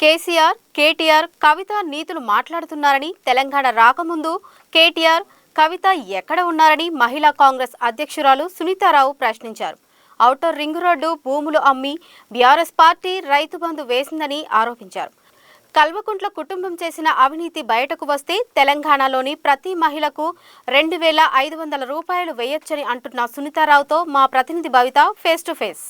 కేసీఆర్, కేటీఆర్, కవిత నీతులు మాట్లాడుతున్నారని, తెలంగాణ రాకముందు కేటీఆర్, కవిత ఎక్కడ ఉన్నారని మహిళా కాంగ్రెస్ అధ్యక్షురాలు సునీతారావు ప్రశ్నించారు. ఔటర్ రింగ్ రోడ్డు భూములు అమ్మి బీఆర్ఎస్ పార్టీ రైతు బంధు వేసిందని ఆరోపించారు. కల్వకుంట్ల కుటుంబం చేసిన అవినీతి బయటకు వస్తే తెలంగాణలోని ప్రతి మహిళకు 2,500 రూపాయలు వేయొచ్చని అంటున్న సునీతారావుతో మా ప్రతినిధి Bhavitha face to face.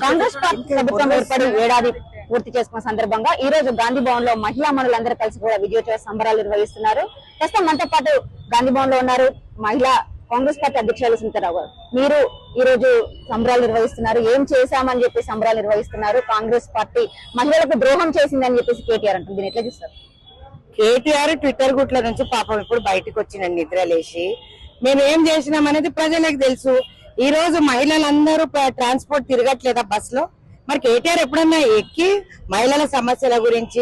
Congress party ప్రభుత్వం ఏర్పడి ఏడాది పూర్తి చేసుకున్న సందర్భంగా ఈ రోజు గాంధీ భవన్ లో మహిళా మనులందరూ కలిసి కూడా విజయోత్సవ సంబరాలు నిర్వహిస్తున్నారు. ప్రస్తుతం మనతో పాటు గాంధీ భవన్ లో ఉన్నారు మహిళా కాంగ్రెస్ పార్టీ అధ్యక్షురాలు సునీతారావు గారు. మీరు ఈ రోజు సంబరాలు నిర్వహిస్తున్నారు. ఏం చేశామని చెప్పి సంబరాలు నిర్వహిస్తున్నారు? కాంగ్రెస్ పార్టీ మహిళలకు ద్రోహం చేసిందని చెప్పేసి కేటీఆర్ అంటుంది. దీన్ని ఎట్లా చూస్తారు? కేటీఆర్ ట్విట్టర్ గుట్ల నుంచి పాపం ఇప్పుడు బయటకు వచ్చినండి నిద్రలేసి. మేము ఏం చేసినాం అనేది ప్రజలకు తెలుసు. ఈ రోజు మహిళలందరూ ట్రాన్స్పోర్ట్ తిరగట్లేదా బస్ లో? మరి కేటీఆర్ ఎప్పుడన్నా ఎక్కి మహిళల సమస్యల గురించి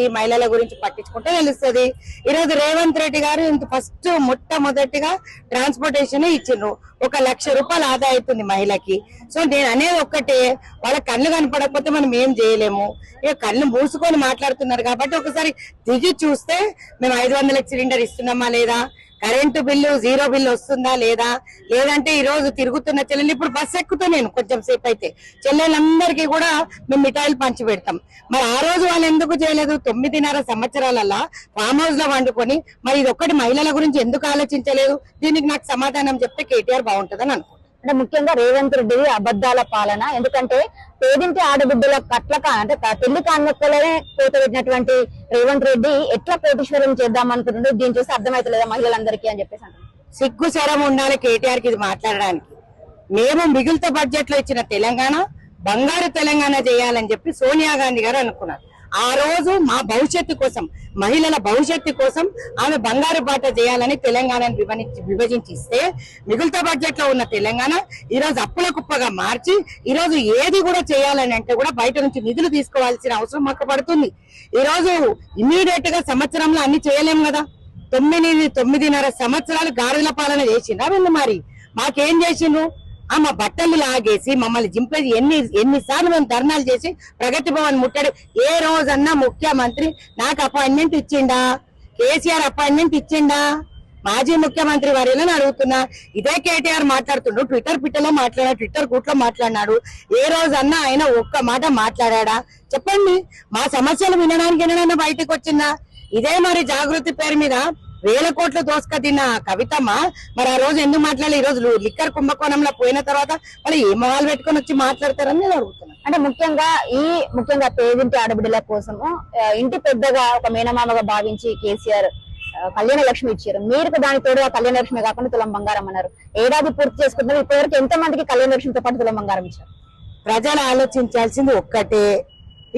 పట్టించుకుంటే తెలుస్తుంది. ఈ రోజు రేవంత్ రెడ్డి గారు ఫస్ట్ మొట్టమొదటిగా ట్రాన్స్పోర్టేషన్ ఇచ్చిండ్రు. 1,00,000 రూపాయలు ఆదా అవుతుంది మహిళకి. సో నేను అనేది ఒక్కటే, వాళ్ళ కళ్ళు కనపడకపోతే మనం ఏం చేయలేము. ఇక కళ్ళు మూసుకొని మాట్లాడుతున్నారు కాబట్టి ఒకసారి దిగి చూస్తే మేము 500 సిలిండర్ ఇస్తున్నామా లేదా, కరెంటు బిల్లు 0 బిల్లు వస్తుందా లేదా, లేదంటే ఈ రోజు తిరుగుతున్న చెల్లెలు ఇప్పుడు బస్సు ఎక్కుతా నేను కొంచెం సేపు అయితే చెల్లెలందరికీ కూడా మేము మిఠాయిలు పంచి పెడతాం. మరి ఆ రోజు వాళ్ళు ఎందుకు చేయలేదు? 9.5 సంవత్సరాలల్లా ఫామ్ హౌస్ లో వండుకొని మరి ఇది ఒక్కటి మహిళల గురించి ఎందుకు ఆలోచించలేదు? దీనికి నాకు సమాధానం చెప్తే కేటీఆర్ బాగుంటుందని అనుకుంటున్నాను. అంటే ముఖ్యంగా రేవంత్ రెడ్డి అబద్ధాల పాలన. ఎందుకంటే పేదింటి ఆడబిడ్డల కట్లక అంటే పెళ్లి కానుకలనే కోత పెట్టినటువంటి రేవంత్ రెడ్డి ఎట్లా కోటీశ్వరం చేద్దాం అనుకుంటుండే, దీన్ని చూస్తే అర్థమైతలేదా మహిళలందరికీ అని చెప్పేసి అంటున్నారు. సిగ్గు శరం ఉండాలి కేటీఆర్ కి ఇది మాట్లాడడానికి. మేము మిగులుత బడ్జెట్ లో ఇచ్చిన తెలంగాణ బంగారు తెలంగాణ చేయాలని చెప్పి సోనియా గాంధీ గారు అనుకున్నారు. ఆ రోజు మా భవిష్యత్తు కోసం, మహిళల భవిష్యత్తు కోసం ఆమె బంగారు బాట చేయాలని తెలంగాణను విభజించి ఇస్తే మిగులుత బడ్జెట్ లో ఉన్న తెలంగాణ ఈ రోజు అప్పుల కుప్పగా మార్చి ఈ రోజు ఏది కూడా చేయాలని అంటే కూడా బయట నుంచి నిధులు తీసుకోవాల్సిన అవసరం మాకు పడుతుంది. ఈ రోజు ఇమీడియట్ గా సంవత్సరంలో అన్ని చేయలేము కదా. 9.5 సంవత్సరాలు గాడిదల పాలన చేసిండ్రా వీళ్ళు. మరి మాకేం చేసిండ్రు? మా బట్టలు లాగేసి మమ్మల్ని జింపేసి ఎన్నిసార్లు మేము ధర్నాలు చేసి ప్రగతి భవన్ ముట్టాడు. ఏ రోజన్నా ముఖ్యమంత్రి నాకు అపాయింట్మెంట్ ఇచ్చిండా? కేసీఆర్ అపాయింట్మెంట్ ఇచ్చిండా? మాజీ ముఖ్యమంత్రి వారిని అడుగుతున్నా. ఇదే కేటీఆర్ మాట్లాడుతుండు, ట్విట్టర్ కూట్లో మాట్లాడినాడు. ఏ రోజన్నా ఆయన ఒక్క మాట మాట్లాడా? చెప్పండి. మా సమస్యలు వినడానికి ఏమైనా బయటకు వచ్చిందా? ఇదే మరి జాగృతి పేరు మీద 1,000 కోట్లు దోసుక తిన్న కవితమ్మ మరి ఆ రోజు ఎందుకు మాట్లాడాలి? ఈ రోజు లిక్కర్ కుంభకోణంలో పోయిన తర్వాత వాళ్ళు ఏ మొహాలు పెట్టుకొని వచ్చి మాట్లాడతారని నేను అడుగుతున్నాను. అంటే ముఖ్యంగా పేదింటి ఆడబిడ్డల కోసము ఇంటి పెద్దగా ఒక మేనమామగా భావించి కేసీఆర్ కళ్యాణ లక్ష్మి ఇచ్చారు. మీరు దాని తోడుగా కళ్యాణ లక్ష్మి కాకుండా తులం బంగారం అన్నారు. ఏడాది పూర్తి చేసుకుంటున్నారు. ఇప్పటివరకు ఎంత మందికి కళ్యాణ లక్ష్మితో పాటు తులం బంగారం ఇచ్చారు? ప్రజలు ఆలోచించాల్సింది ఒక్కటే,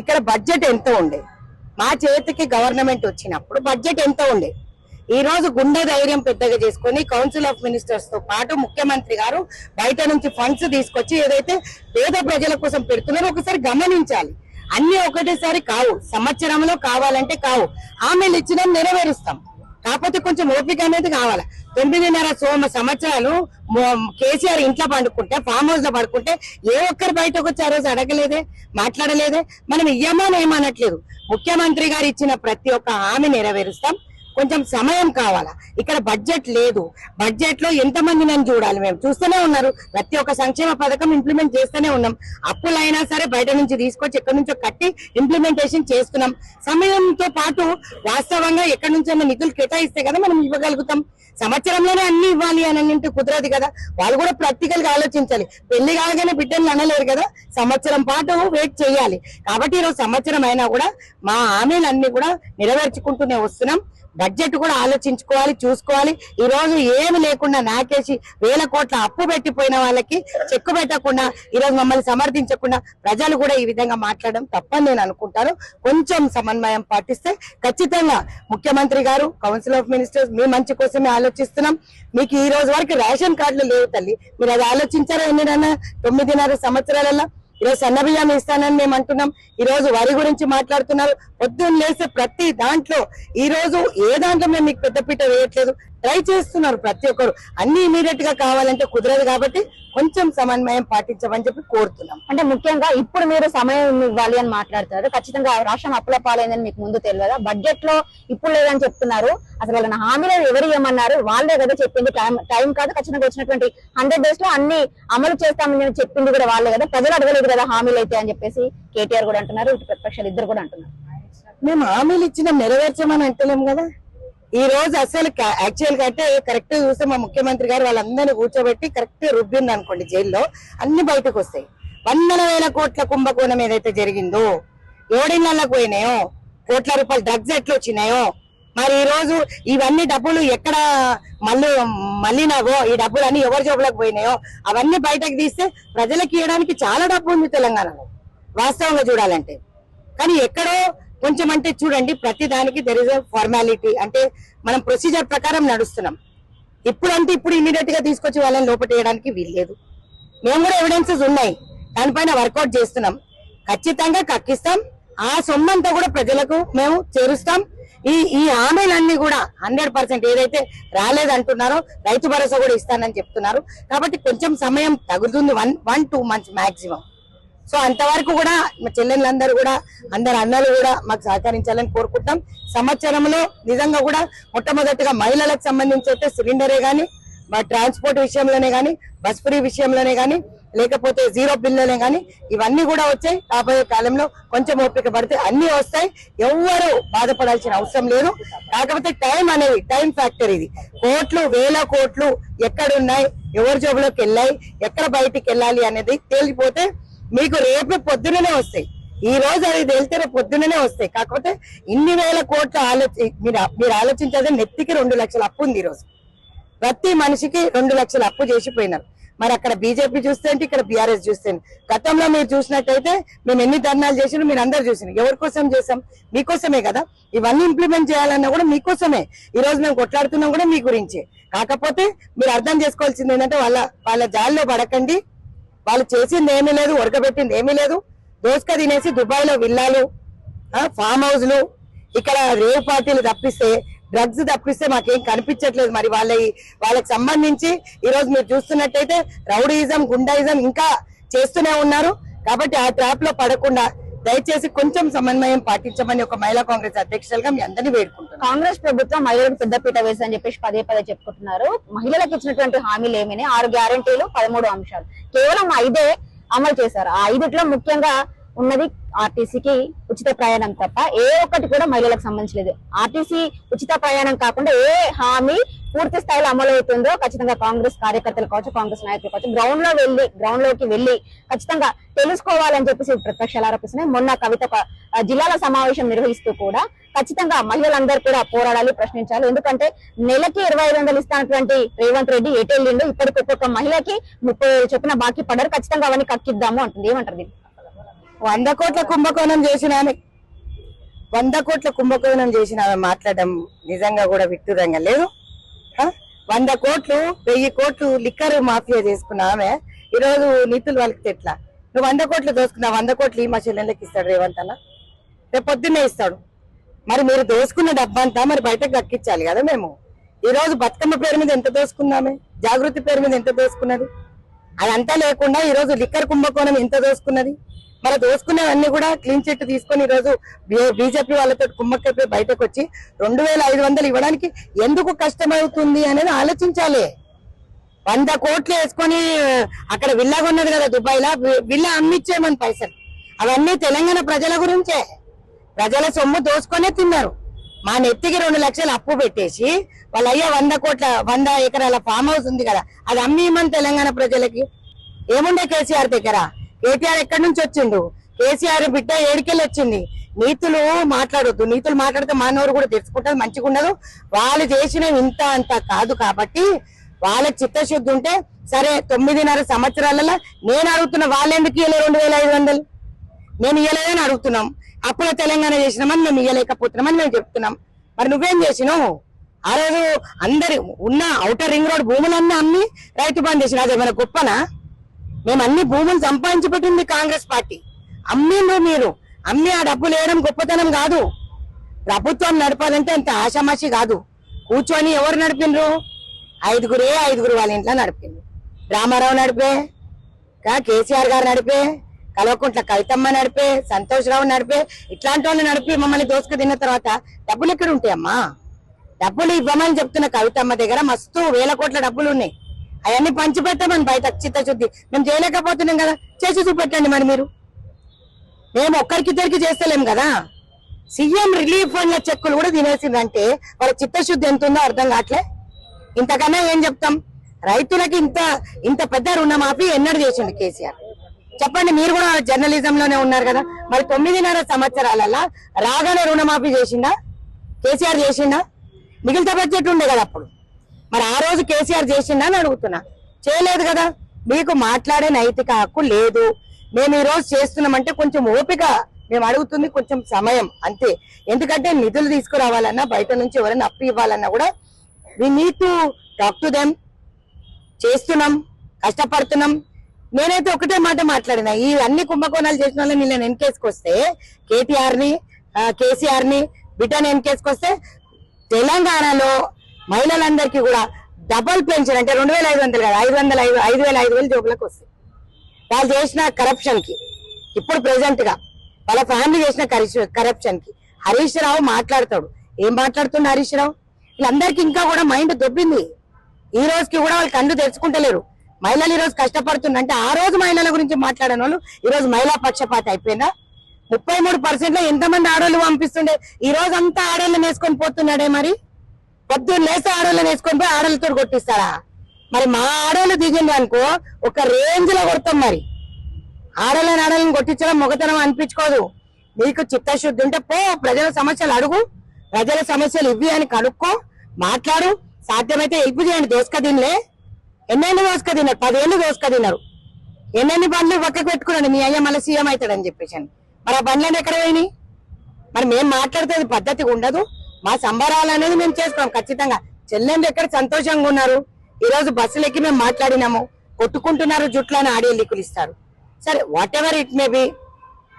ఇక్కడ బడ్జెట్ ఎంత ఉండే? మా చేతికి గవర్నమెంట్ వచ్చినప్పుడు బడ్జెట్ ఎంత ఉండే? ఈ రోజు గుండె ధైర్యం పెద్దగా చేసుకుని కౌన్సిల్ ఆఫ్ మినిస్టర్స్ తో పాటు ముఖ్యమంత్రి గారు బయట నుంచి ఫండ్స్ తీసుకొచ్చి ఏదైతే పేద ప్రజల కోసం పెడుతున్నారో ఒకసారి గమనించాలి. అన్ని ఒకటేసారి కావు, సంవత్సరంలో కావాలంటే కావు. హామీలు ఇచ్చినా నెరవేరుస్తాం, కాకపోతే కొంచెం ఓపిక అనేది కావాలి. 9.5 సంవత్సరాలు కేసీఆర్ ఇంట్లో పండుకుంటే, ఫామ్ హౌస్ లో పడుకుంటే ఏ ఒక్కరు బయటకు వచ్చి ఆ రోజు అడగలేదే, మాట్లాడలేదే. మనం ఇయ్యమని ఏమనట్లేదు. ముఖ్యమంత్రి గారు ఇచ్చిన ప్రతి ఒక్క హామీ నెరవేరుస్తాం. కొంచెం సమయం కావాలా. ఇక్కడ బడ్జెట్ లేదు. బడ్జెట్ లో ఎంతమంది నన్ను చూడాలి? మేము చూస్తూనే ఉన్నారు. ప్రతి ఒక్క సంక్షేమ పథకం ఇంప్లిమెంట్ చేస్తూనే ఉన్నాం. అప్పులైనా సరే బయట నుంచి తీసుకొచ్చి ఎక్కడి నుంచో కట్టి ఇంప్లిమెంటేషన్ చేస్తున్నాం. సమయంతో పాటు వాస్తవంగా ఎక్కడి నుంచో నిధులు కేటాయిస్తే కదా మనం ఇవ్వగలుగుతాం. సంవత్సరంలోనే అన్ని ఇవ్వాలి అని అంటే కుదరదు కదా. వాళ్ళు కూడా ప్రాక్టికల్ గా ఆలోచించాలి. పెళ్లి కాగానే బిడ్డలు అనలేరు కదా, సంవత్సరం పాటు వెయిట్ చేయాలి. కాబట్టి ఈరోజు సంవత్సరం అయినా కూడా మా హామీలన్నీ కూడా నెరవేర్చుకుంటూనే వస్తున్నాం. బడ్జెట్ కూడా ఆలోచించుకోవాలి, చూసుకోవాలి. ఈ రోజు ఏమి లేకుండా నాకేసి 1,000 కోట్ల అప్పు పెట్టిపోయిన వాళ్ళకి చెక్కు పెట్టకుండా ఈ రోజు మమ్మల్ని సమర్థించకుండా ప్రజలు కూడా ఈ విధంగా మాట్లాడడం తప్పని నేను అనుకుంటాను. కొంచెం సమన్వయం పాటిస్తే ఖచ్చితంగా ముఖ్యమంత్రి గారు, కౌన్సిల్ ఆఫ్ మినిస్టర్స్ మీ మంచి కోసమే ఆలోచిస్తున్నాం. మీకు ఈ రోజు వరకు రేషన్ కార్డులు లేవు తల్లి, మీరు అది ఆలోచించారా? 9.5 సంవత్సరాలలో ఈరోజు సన్న బియ్యం ఇస్తానని మేము అంటున్నాం. ఈ రోజు వరి గురించి మాట్లాడుతున్నారు. పొద్దున్న లేస్తే ప్రతి దాంట్లో ఈ రోజు ఏ దాంట్లో మేము మీకు పెద్దపీట వేయట్లేదు. ట్రై చేస్తున్నారు ప్రతి ఒక్కరు. అన్ని ఇమీడియట్ గా కావాలంటే కుదరదు కాబట్టి కొంచెం సమన్వయం పాటించమని చెప్పి కోరుతున్నాం. అంటే ముఖ్యంగా ఇప్పుడు మీరు సమయం ఇవ్వాలి అని మాట్లాడుతారు. ఖచ్చితంగా రాష్ట్రం అప్పుల పాలైందని మీకు ముందు తెలియదా? బడ్జెట్ లో ఇప్పుడు లేదని చెప్తున్నారు. అసలు వాళ్ళని హామీలు ఎవరు ఏమన్నారు? వాళ్ళే కదా చెప్పింది. టైం కాదు, ఖచ్చితంగా వచ్చినటువంటి 100 days లో అన్ని అమలు చేస్తామని చెప్పింది కూడా వాళ్ళే కదా. ప్రజలు అడగలేదు కదా హామీలు అయితే అని చెప్పేసి కేటీఆర్ కూడా అంటున్నారు, ఇటు ప్రతిపక్షాలు ఇద్దరు కూడా అంటున్నారు. మేము హామీలు ఇచ్చిన నెరవేర్చమని అంటలేం కదా. ఈ రోజు అసలు యాక్చువల్ గా అంటే కరెక్ట్ చూస్తే మా ముఖ్యమంత్రి గారు వాళ్ళందరినీ కూర్చోబెట్టి కరెక్ట్ రుబ్బింది అనుకోండి, జైల్లో అన్ని బయటకు వస్తాయి. 100,000 కోట్ల కుంభకోణం ఏదైతే జరిగిందో, ఎవడిళ్ళకి పోయినాయో, కోట్ల రూపాయలు డ్రగ్స్ ఎట్లా వచ్చినాయో, మరి ఈ రోజు ఇవన్నీ డబ్బులు ఎక్కడ మళ్ళీనావో, ఈ డబ్బులు అన్ని ఎవరి జోబులకు పోయినాయో అవన్నీ బయటకు తీస్తే ప్రజలకు ఇవ్వడానికి చాలా డబ్బు ఉంది తెలంగాణలో వాస్తవంగా చూడాలంటే. కానీ ఎక్కడో కొంచెం అంటే చూడండి, ప్రతి దానికి దెర్ ఇస్ ఎ ఫార్మాలిటీ, అంటే మనం ప్రొసీజర్ ప్రకారం నడుస్తున్నాం. ఇప్పుడు అంటే ఇప్పుడు ఇమీడియట్ గా తీసుకొచ్చి వాళ్ళని లోపటేయడానికి వీల్లేదు. మేము కూడా ఎవిడెన్సెస్ ఉన్నాయి, దానిపైన వర్కౌట్ చేస్తున్నాం. ఖచ్చితంగా కక్కిస్తాం. ఆ సొమ్మంతా కూడా ప్రజలకు మేము చేరుస్తాం. ఈ హామీలన్నీ కూడా 100% ఏదైతే రాలేదంటున్నారో రైతు భరోసా కూడా ఇస్తానని చెప్తున్నారు. కాబట్టి కొంచెం సమయం తగులుతుంది, 1-2 months మాక్సిమం. సో అంతవరకు కూడా మా చెల్లెళ్ళందరూ కూడా, అందరు అన్నలు కూడా మాకు సహకరించాలని కోరుకుంటాం. సంవత్సరంలో నిజంగా కూడా మొట్టమొదటిగా మహిళలకు సంబంధించి అయితే సిలిండరే గానీ, ట్రాన్స్పోర్ట్ విషయంలోనే గానీ, బస్ ఫ్రీ విషయంలోనే గానీ, లేకపోతే జీరో బిల్లులే గానీ ఇవన్నీ కూడా వచ్చాయి. రాబోయే కాలంలో కొంచెం ఓపిక పడితే అన్ని వస్తాయి. ఎవ్వరు బాధపడాల్సిన అవసరం లేదు. కాకపోతే టైం అనేది టైం ఫ్యాక్టర్. ఇది కోట్లు, వేల కోట్లు ఎక్కడున్నాయి, ఎవరి జోబులోకి వెళ్ళాయి, ఎక్కడ బయటికి వెళ్ళాలి అనేది తేలిపోతే మీకు రేపు పొద్దుననే వస్తాయి. ఈ రోజు అది తేలితే రేపు పొద్దుననే వస్తాయి. కాకపోతే ఇన్ని వేల కోట్ల మీరు ఆలోచించేది, నెత్తికి 2 లక్షల అప్పు ఉంది. ఈ రోజు ప్రతి మనిషికి 2 లక్షల అప్పు చేసిపోయినారు. మరి అక్కడ బీజేపీ చూస్తే ఇక్కడ బీఆర్ఎస్ చూస్తే, గతంలో మీరు చూసినట్టయితే మేము ఎన్ని ధర్నాలు చేసినా మీరు అందరు చూసిన. ఎవరి కోసం చేసాం? మీకోసమే కదా. ఇవన్నీ ఇంప్లిమెంట్ చేయాలన్నా కూడా మీకోసమే. ఈ రోజు మేము కొట్లాడుతున్నాం కూడా మీ గురించి. కాకపోతే మీరు అర్థం చేసుకోవాల్సింది ఏంటంటే వాళ్ళ జాల్లో పడకండి. వాళ్ళు చేసింది ఏమీ లేదు, ఉడకబెట్టింది ఏమీ లేదు. దోసుక తినేసి దుబాయ్ లో విల్లాలు, ఫామ్ హౌస్లు, ఇక్కడ రేవ్ పార్టీలు తప్పిస్తే, డ్రగ్స్ తప్పిస్తే మాకేం కనిపించట్లేదు. మరి వాళ్ళకి సంబంధించి ఈ రోజు మీరు చూస్తున్నట్టయితే రౌడీయిజం, గుండాయిజం ఇంకా చేస్తూనే ఉన్నారు. కాబట్టి ఆ ట్రాప్ లో పడకుండా దయచేసి కొంచెం సమన్వయం పాటించమని ఒక మహిళా కాంగ్రెస్ అధ్యక్షులుగా మీ అందరినీ వేడుకుంటున్నాను. కాంగ్రెస్ ప్రభుత్వం మహిళలకు పెద్దపీట వేసి చెప్పేసి పదే చెప్పుకుంటున్నారు. మహిళలకు ఇచ్చినటువంటి హామీలు ఏమైనా 6 గ్యారంటీలు, 13 అంశాలు కేవలం 5 అమలు చేశారు. ఆ 5లో ముఖ్యంగా ఉన్నది ఆర్టీసీకి ఉచిత ప్రయాణం తప్ప ఏ ఒక్కటి కూడా మహిళలకు సంబంధించలేదు. ఆర్టీసీ ఉచిత ప్రయాణం కాకుండా ఏ హామీ పూర్తి స్థాయిలో అమలు అవుతుందో ఖచ్చితంగా కాంగ్రెస్ కార్యకర్తలు కావచ్చు, కాంగ్రెస్ నాయకులు కావచ్చు, గ్రౌండ్ లోకి వెళ్లి ఖచ్చితంగా తెలుసుకోవాలని చెప్పేసి ప్రతిపక్షాలు ఆరోపిస్తున్నాయి. మొన్న కవిత జిల్లాల సమావేశం నిర్వహిస్తూ కూడా ఖచ్చితంగా మహిళలందరూ కూడా పోరాడాలి, ప్రశ్నించాలి. ఎందుకంటే నెలకి 2500 ఇస్తానటువంటి రేవంత్ రెడ్డి ఎటెళ్ళిండు. ఇప్పటికి ఒక్కొక్క మహిళకి 30,000 చొప్పున బాకీ పడ్డారు. ఖచ్చితంగా అవన్నీ కక్కిద్దాము అంటుంది. ఏమంటారు దీన్ని? 100 కోట్ల కుంభకోణం చేసిన 100 కోట్ల కుంభకోణం చేసిన మాట్లాడడం నిజంగా కూడా విడ్డూరంగా లేదు. 100 కోట్లు 1000 కోట్లు లిక్కర్ మాఫియా చేసుకున్న ఆమె ఈ రోజు నీతులు వాళ్ళకి ఎట్లా? నువ్వు 100 కోట్లు దోసుకున్నా, 100 కోట్లు ఈ మా చెల్లెళ్ళకి ఇస్తాడు రేవంత్ అన్న, రేపు పొద్దున్నే ఇస్తాడు. మరి మీరు దోసుకున్న డబ్బంతా మరి బయటకు దక్కించాలి కదా. మేము ఈ రోజు బతుకమ్మ పేరు మీద ఎంత దోసుకున్నామే, జాగృతి పేరు మీద ఎంత దోసుకున్నది, అదంతా లేకుండా ఈ రోజు లిక్కర్ కుంభకోణం ఎంత దోసుకున్నది. మరి దోసుకునేవన్నీ కూడా క్లీన్ చిట్ తీసుకొని ఈ రోజు బీజేపీ వాళ్ళతో కుమ్మక్కైపోయి బయటకు వచ్చి 2500 ఇవ్వడానికి ఎందుకు కష్టమవుతుంది అనేది ఆలోచించాలి. 100 కోట్లు వేసుకొని అక్కడ విల్లా కొన్నది కదా దుబాయ్ లా, విల్లా అమ్మిచ్చేమని పైసలు. అవన్నీ తెలంగాణ ప్రజల గురించే. ప్రజల సొమ్ము దోసుకొనే తిన్నారు. మా నెత్తికి 2 లక్షలు అప్పు పెట్టేసి వాళ్ళ అయ్యా 100 ఎకరాల ఫామ్ హౌస్ ఉంది కదా, అది అమ్మిమని తెలంగాణ ప్రజలకి ఏముండే కేసీఆర్ దగ్గర. కేటీఆర్ ఎక్కడి నుంచి వచ్చిండు? కేసీఆర్ బిడ్డ ఏడికెళ్ళి వచ్చింది. నీతులు మాట్లాడొద్దు. నీతులు మాట్లాడితే మానవుడు కూడా తెలుసుకుంటారు, మంచిగా ఉండదు. వాళ్ళు చేసిన ఇంత అంత కాదు. కాబట్టి వాళ్ళకి చిత్తశుద్ధి ఉంటే సరే. 9.5 సంవత్సరాలలో నేను అడుగుతున్నా, వాళ్ళెందుకు ఇవ్వలే 2500? నేను ఇవ్వలేదని అడుగుతున్నాం. అప్పుల తెలంగాణ చేసినామని మేము ఇవ్వలేకపోతున్నామని మేము చెప్తున్నాం. మరి నువ్వేం చేసినావు? ఆ రోజు అందరు ఉన్న ఔటర్ రింగ్ రోడ్ భూములన్నీ అమ్మి రైతు బంద్ చేసిన. అదేమైనా గొప్పనా? మేము అన్ని భూములు సంపాదించి పెట్టింది కాంగ్రెస్ పార్టీ. అమ్మిండ్రు మీరు. అమ్మి ఆ డబ్బులు వేయడం గొప్పతనం కాదు. ప్రభుత్వం నడపాలంటే అంత ఆషామాషి కాదు. కూర్చొని ఎవరు నడిపినరు? ఐదుగురు వాళ్ళ ఇంట్లో నడిపిండ్రు. రామారావు నడిపే, కేసీఆర్ గారు నడిపే, కల్వకుంట్ల కవితమ్మ నడిపే, సంతోష్ రావు నడిపే, ఇట్లాంటి వాళ్ళు నడిపి మమ్మల్ని దోసుకు తిన్న తర్వాత డబ్బులు ఎక్కడ ఉంటాయమ్మా? డబ్బులు ఇవ్వమని చెప్తున్న కవితమ్మ దగ్గర మస్తు 1000 కోట్ల డబ్బులు ఉన్నాయి. అవన్నీ పంచిపెట్టామని బయట చిత్తశుద్ధి. మేము చేయలేకపోతున్నాం కదా, చేసి చూపెట్టండి. మరి మీరు మేము ఒక్కరికిద్దరికి చేస్తలేం కదా. సీఎం రిలీఫ్ ఫండ్ల చెక్కులు కూడా తినేసిందంటే వాళ్ళ చిత్తశుద్ధి ఎంత ఉందో అర్థం కావట్లే. ఇంతకన్నా ఏం చెప్తాం? రైతులకి ఇంత పెద్ద రుణమాఫీ ఎన్నడూ చేసిండు కేసీఆర్? చెప్పండి. మీరు కూడా జర్నలిజం లోనే ఉన్నారు కదా. మరి 9.5 సంవత్సరాలలో రాగానే రుణమాఫీ చేసిండా? కేసీఆర్ చేసిండా? మిగిలిన బడ్జెట్ ఉండే కదా అప్పుడు. మరి ఆ రోజు కేసీఆర్ చేసిండా అని అడుగుతున్నా. చేయలేదు కదా. మీకు మాట్లాడే నైతిక హక్కు లేదు. మేము ఈ రోజు చేస్తున్నామంటే కొంచెం ఓపిక, మేము అడుగుతుంది కొంచెం సమయం అంతే. ఎందుకంటే నిధులు తీసుకురావాలన్నా, బయట నుంచి ఎవరైనా అప్పు ఇవ్వాలన్నా కూడా we need to talk to them. చేస్తున్నాం, కష్టపడుతున్నాం. నేనైతే ఒకటే మాట మాట్లాడినా, ఈ అన్ని కుంభకోణాలు చేసిన వాళ్ళని నేను ఎన్కేసుకొస్తే, కేసీఆర్ ని బిడ్డని ఎన్కేసుకొస్తే తెలంగాణలో మహిళలందరికీ కూడా డబుల్ పెన్షన్ అంటే 2500 కదా, 5,000 జోబులకు వస్తాయి. వాళ్ళు చేసిన కరప్షన్ కి, ఇప్పుడు ప్రెసెంట్ గా వాళ్ళ ఫ్యామిలీ చేసిన కరప్షన్ కి హరీష్ రావు మాట్లాడతాడు. ఏం మాట్లాడుతున్నా హరీష్ రావు? వీళ్ళందరికీ ఇంకా కూడా మైండ్ దొబ్బింది. ఈ రోజుకి కూడా వాళ్ళు కళ్ళు తెరుచుకుంటలేరు. మహిళలు ఈ రోజు కష్టపడుతుందంటే ఆ రోజు మహిళల గురించి మాట్లాడిన వాళ్ళు ఈ రోజు మహిళా పక్షపాత అయిపోయిందా? 33% ఎంతమంది ఆడోళ్ళు పంపిస్తుండే, ఈ రోజు అంతా ఆడోళ్ళని వేసుకొని పోతున్నాడే. మరి పొద్దున్న లేస్తే ఆడోళ్ళని వేసుకొని పోయి ఆడోళ్ళతో కొట్టిస్తారా? మరి మా ఆడోళ్ళు దిగింది అనుకో ఒక రేంజ్ లో కొడతాం. మరి ఆడోళ్ళని కొట్టించడం మొగతనం అనిపించుకోదు. నీకు చిత్తశుద్ధి ఉంటే పో, ప్రజల సమస్యలు అడుగు, ప్రజల సమస్యలు ఇవ్వి అని కనుక్కో, మాట్లాడు. సాధ్యమైతే హెల్ప్ చేయండి. దోసుక తినలే, ఎన్నెన్ని దోసుక తిన్నారు? 10 ఏళ్ళు దోసుక తిన్నారు. ఎన్నెన్ని బండ్లు పక్కకు పెట్టుకున్నాడు మీ అయ్య మళ్ళీ సీఎం అవుతాడని చెప్పేసి. మరి ఆ బండ్లన్నీ ఎక్కడ పోయినాయి? మరి మేము మాట్లాడితే పద్ధతి ఉండదు. మా సంబరాలు అనేది మేము చేసుకోం ఖచ్చితంగా. చెల్లెండు ఎక్కడ సంతోషంగా ఉన్నారు. ఈ రోజు బస్సులు ఎక్కి మేము మాట్లాడినాము, కొట్టుకుంటున్నారు, జుట్లని ఆడియో లీకులు ఇస్తారు. సరే, whatever it may be,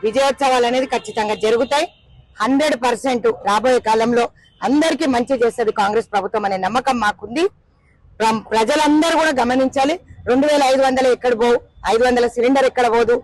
విజయోత్సవాలు అనేది ఖచ్చితంగా జరుగుతాయి. 100% రాబోయే కాలంలో అందరికీ మంచి చేస్తుంది కాంగ్రెస్ ప్రభుత్వం అనే నమ్మకం మాకుంది. ప్రజలందరూ కూడా గమనించాలి. 2,500 ఎక్కడ పోవు, 500 సిలిండర్ ఎక్కడ పోదు,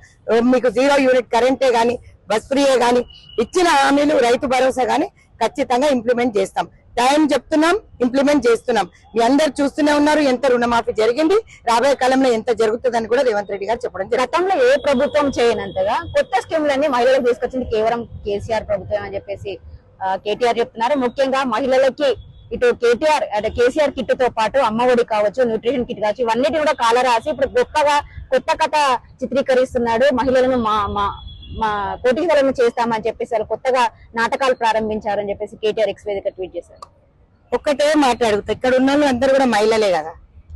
మీకు 0 యూనిట్ కరెంటే గాని, బస్ ఫ్రీయే గాని, ఇచ్చిన హామీలు రైతు భరోసా గాని ఖచ్చితంగా ఇంప్లిమెంట్ చేస్తాం. టైం చెప్తున్నాం, ఇంప్లిమెంట్ చేస్తున్నాం. మీ అందరు చూస్తూనే ఉన్నారు ఎంత రుణమాఫీ జరిగింది, రాబోయే కాలంలో ఎంత జరుగుతుందని కూడా రేవంత్ రెడ్డి గారు చెప్పడం జరిగింది. గతంలో ఏ ప్రభుత్వం చేయనంతగా కొత్త స్కీములన్నీ మహిళలకు తీసుకొచ్చింది కేవలం కేసీఆర్ ప్రభుత్వం అని చెప్పేసి కేటీఆర్ చెప్తున్నారు. ముఖ్యంగా మహిళలకి ఇటు కేసీఆర్ కిట్ తో పాటు అమ్మఒడి కావచ్చు, న్యూట్రిషన్ కిట్ కావచ్చు, ఇవన్నిటిని కూడా కాలరాసి ఇప్పుడు గొప్పగా కొత్త కథ చిత్రీకరిస్తున్నాడు. మహిళలను మా కోటికలను చేస్తామని చెప్పేసి వాళ్ళు కొత్తగా నాటకాలు ప్రారంభించారని చెప్పేసి కేటీఆర్ ఎక్స్ వేదిక ట్వీట్ చేశారు. ఒక్కటే మాట్లాడుతా, ఇక్కడ ఉన్న వాళ్ళు అందరూ కూడా మహిళలే కదా.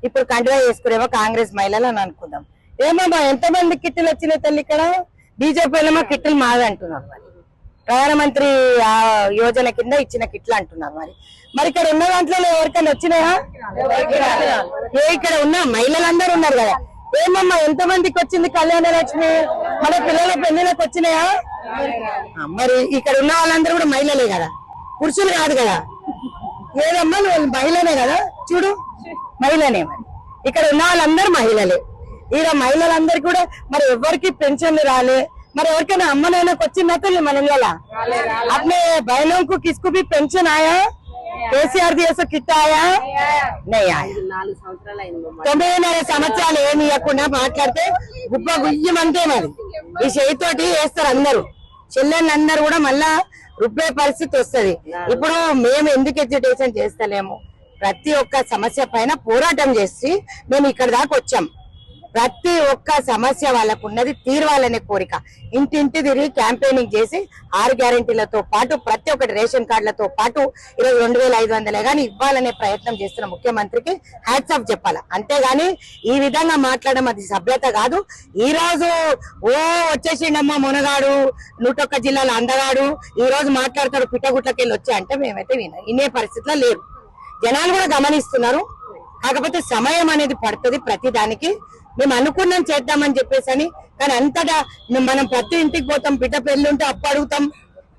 ఇప్పుడు కంటిన్యూ చేసుకునేమో కాంగ్రెస్ మహిళలు అని అనుకుందాం. ఏమమ్మా ఎంతమంది కిట్టులు వచ్చినాయి తల్లి? ఇక్కడ బీజేపీలో కిట్టులు మావి అంటున్నారు. మరి ప్రధానమంత్రి యోజన కింద ఇచ్చిన కిట్లు అంటున్నారు. మరి ఇక్కడ ఉన్న దాంట్లో ఎవరికైనా వచ్చినాయా? ఇక్కడ ఉన్న మహిళలందరూ ఉన్నారు కదా. ఏమమ్మా ఎంతమందికి వచ్చింది కళ్యాణ లక్ష్మి? మన పిల్లల పెళ్లిలకు వచ్చినాయా? మరి ఇక్కడ ఉన్న వాళ్ళందరూ కూడా మహిళలే కదా, పురుషులు కాదు కదా. ఏదమ్మా నువ్వు మహిళనే కదా, చూడు మహిళనే. మరి ఇక్కడ ఉన్న వాళ్ళందరూ మహిళలే. ఈడ మహిళలందరికీ కూడా మరి ఎవరికి పెన్షన్లు రాలే. మరి ఎవరికైనా అమ్మనైనాకి వచ్చిందా తల్లి మన ఇళ్ళ? అట్లే బయలోకు కిస్కు भी पेंशन आया, కేసీఆర్ दिया किट आया नहीं आया. 9.5 సంవత్సరాలు ఏమి ఇవ్వకుండా మాట్లాడితే గుప్ప గుయ్యమంటే మరి ఈ చేతితోటి వేస్తారు అందరూ. చెల్లెళ్ళందరూ కూడా మళ్ళా రుబ్బే పరిస్థితి వస్తుంది. ఇప్పుడు మేము ఎందుకు ఎడ్యుకేషన్ చేస్తలేము? ప్రతి ఒక్క సమస్య పైన పోరాటం చేసి మేము ఇక్కడ దాకా వచ్చాం. ప్రతి ఒక్క సమస్య వాళ్ళకు ఉన్నది తీర్వాలనే కోరిక. ఇంటింటి తిరిగి క్యాంపెయినింగ్ చేసి 6 గ్యారెంటీలతో పాటు ప్రతి ఒక్కటి రేషన్ కార్డులతో పాటు ఈరోజు 2,500 గానీ ఇవ్వాలనే ప్రయత్నం చేస్తున్న ముఖ్యమంత్రికి హ్యాట్స్ ఆఫ్ చెప్పాలి. అంతేగాని ఈ విధంగా మాట్లాడడం అది సభ్యత కాదు. ఈ రోజు వచ్చేసిండమ్మా మునగాడు, 101 జిల్లాల అందగాడు, ఈ రోజు మాట్లాడతాడు పిట్టగుట్లకి వెళ్ళి వచ్చా అంటే మేమైతే వినే పరిస్థితిలో లేరు. జనాలు కూడా గమనిస్తున్నారు. కాకపోతే సమయం అనేది పడుతుంది ప్రతి దానికి. మేము అనుకున్నాం చేద్దామని చెప్పేసి అని, కానీ అంతటా మనం ప్రతి ఇంటికి పోతాం. బిడ్డ పెళ్లి ఉంటే అప్పు అడుగుతాం,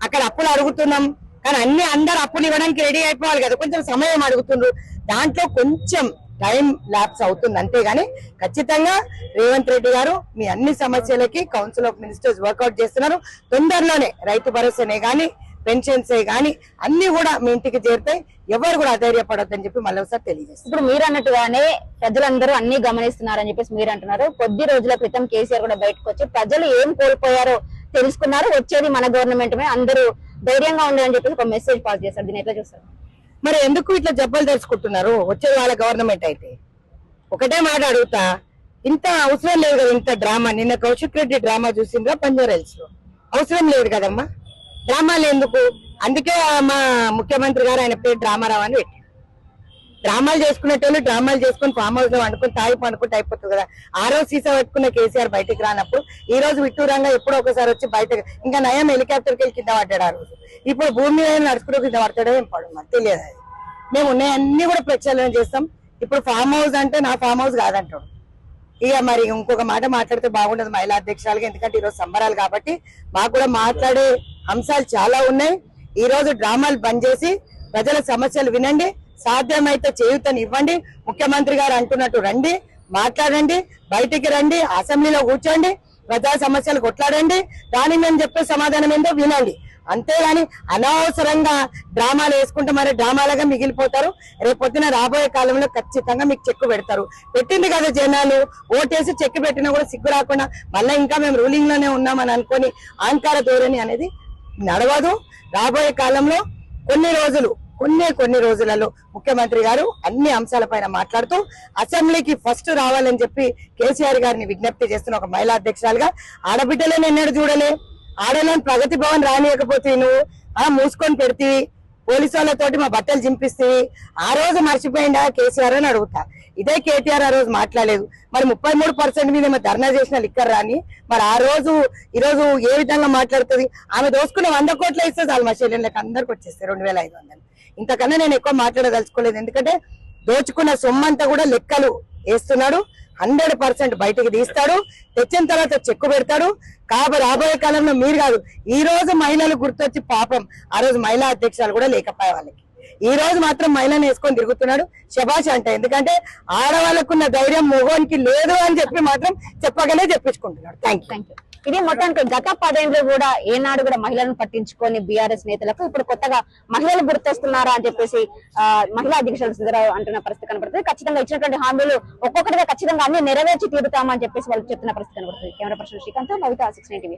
అక్కడ అప్పులు అడుగుతున్నాం. కానీ అన్ని అందరు అప్పులు ఇవ్వడానికి రెడీ అయిపోవాలి కదా, కొంచెం సమయం అడుగుతుండ్రు. దాంట్లో కొంచెం టైం ల్యాప్స్ అవుతుంది అంతేగాని ఖచ్చితంగా రేవంత్ రెడ్డి గారు మీ అన్ని సమస్యలకి కౌన్సిల్ ఆఫ్ మినిస్టర్స్ వర్కౌట్ చేస్తున్నారు. తొందరలోనే రైతు భరోసానే గాని పెన్షన్స్ గాని అన్ని కూడా మీ ఇంటికి చేరుతాయి. ఎవరు కూడా అధైర్యపడొద్దని చెప్పి మళ్ళీ ఒకసారి తెలియజేస్తారు. ఇప్పుడు మీరు అన్నట్టుగానే ప్రజలందరూ అన్ని గమనిస్తున్నారని చెప్పేసి మీరు అంటున్నారు. కొద్ది రోజుల క్రితం కేసీఆర్ కూడా బయటకు వచ్చి ప్రజలు ఏం కోల్పోయారో తెలుసుకున్నారు, వచ్చేది మన గవర్నమెంట్ అందరూ ధైర్యంగా ఉండాలని చెప్పేసి ఒక మెసేజ్ పాస్ చేశారు. దీన్ని ఎట్లా చూస్తారు? మరి ఎందుకు ఇట్లా జబ్బలు తెలుసుకుంటున్నారు? వచ్చేది వాళ్ళ గవర్నమెంట్ అయితే. ఒకటే మాట అడుగుతా, ఇంత అవసరం లేదు కదా ఇంత డ్రామా. నిన్న కౌశిక్ రెడ్డి డ్రామా చూసిండ్రా బంజారాహిల్స్ లో? అవసరం లేదు కదమ్మా డ్రామాలు ఎందుకు? అందుకే మా ముఖ్యమంత్రి గారు ఆయన పేరు డ్రామారావు అని పెట్టి డ్రామాలు చేసుకునేటోళ్ళు డ్రామాలు చేసుకుని ఫామ్ హౌస్ లో వండుకుని తాగి పండుకుంటే అయిపోతుంది కదా. ఆ రోజు సీసా పెట్టుకున్న కేసీఆర్ బయటకు రానప్పుడు ఈ రోజు విట్టూరంగా ఎప్పుడో ఒకసారి వచ్చి బయటకు, ఇంకా నయం హెలికాప్టర్కి వెళ్ళి కింద పడ్డాడు ఆ రోజు. ఇప్పుడు భూమి మీద నడుచుకుంటూ కింద పడతాడో ఏం పడు మాకు తెలియదు. అది మేము ఉన్నాయన్నీ కూడా ప్రక్షాళన చేస్తాం. ఇప్పుడు ఫామ్ హౌస్ అంటే నా ఫామ్ హౌస్ కాదంటాడు. ఇక మరి ఇంకొక మాట మాట్లాడితే బాగుండదు మహిళా అధ్యక్షురాలుగా, ఎందుకంటే ఈరోజు సంబరాలు కాబట్టి మాకు కూడా మాట్లాడే అంశాలు చాలా ఉన్నాయి. ఈ రోజు డ్రామాలు బంద్ చేసి ప్రజల సమస్యలు వినండి, సాధ్యమైతే చేయూతని ఇవ్వండి. ముఖ్యమంత్రి గారు అంటున్నట్టు రండి, మాట్లాడండి, బయటికి రండి, అసెంబ్లీలో కూర్చోండి, ప్రజా సమస్యలు కొట్లాడండి, దానికి మేము చెప్పే సమాధానం ఏందో వినండి. అంతేగాని అనవసరంగా డ్రామాలు వేసుకుంటే మరి డ్రామాలుగా మిగిలిపోతారు. రేపు పొద్దున రాబోయే కాలంలో ఖచ్చితంగా మీకు చెక్కు పెడతారు. పెట్టింది కదా జనాలు, ఓటేసి చెక్కు పెట్టినా కూడా సిగ్గు రాకుండా మళ్ళీ ఇంకా మేము రూలింగ్ లోనే ఉన్నామని అనుకొని అహంకార ధోరణి అనేది నడవదు. రాబోయే కాలంలో కొన్ని రోజులలో ముఖ్యమంత్రి గారు అన్ని అంశాలపైన మాట్లాడుతూ అసెంబ్లీకి ఫస్ట్ రావాలని చెప్పి కేసీఆర్ గారిని విజ్ఞప్తి చేస్తున్న ఒక మహిళా అధ్యక్షురాలుగా, ఆడబిడ్డలను ఎన్నడూ చూడలే, ఆడలను ప్రగతి భవన్ రానియకపోతే నువ్వు మూసుకొని పెడితివి, పోలీసు వాళ్ళతోటి మా బట్టలు చింపిస్తేవి. ఆ రోజు మర్చిపోయిందా కేసీఆర్ అని అడుగుతా. ఇదే కేటీఆర్ ఆ రోజు మాట్లాడలేదు. మరి 33% మీద ధర్నా చేసిన లిక్కర్ రాని మరి ఆ రోజు ఈ రోజు ఏ విధంగా మాట్లాడుతుంది? ఆమె దోసుకున్న 100 కోట్లు ఇస్తే చాలు మా చెల్లెళ్ళకి అందరికి వచ్చేస్తాయి 2500. ఇంతకన్నా నేను ఎక్కువ మాట్లాడదలుచుకోలేదు. ఎందుకంటే దోచుకున్న సొమ్మంతా కూడా లెక్కలు వేస్తున్నాడు. 100% బయటకు తీస్తాడు, తెచ్చిన తర్వాత చెక్కు పెడతాడు. కాబట్టి రాబోయే కాలంలో మీరు కాదు, ఈ రోజు మహిళలు గుర్తొచ్చి పాపం ఆ రోజు మహిళా అధ్యక్షులు కూడా లేకపోయే వాళ్ళకి ఈ రోజు మాత్రం మహిళను వేసుకొని తిరుగుతున్నాడు. శభాష్ అంటే, ఎందుకంటే ఆడవాళ్ళకున్న ధైర్యం మగవానికి లేదు అని చెప్పి మాత్రం చెప్పగానే చెప్పించుకుంటున్నాడు. Thank you. ఇది మొత్తానికి గత 10 ఏళ్ళు కూడా ఏనాడు కూడా మహిళలను పట్టించుకొని బీఆర్ఎస్ నేతలకు ఇప్పుడు కొత్తగా మహిళలు గుర్తొస్తున్నారా అని చెప్పేసి మహిళా అధ్యక్షులు సుందరరావు అంటున్న పరిస్థితి కనబడుతుంది. ఖచ్చితంగా ఇచ్చినటువంటి హామీలు ఒక్కొక్కటిగా ఖచ్చితంగా అన్ని నెరవేర్చి తీరుతామని చెప్పేసి వాళ్ళు చెప్తున్న పరిస్థితి కనబడుతుంది. Camera person Srikanth, Navitha, 6 TV.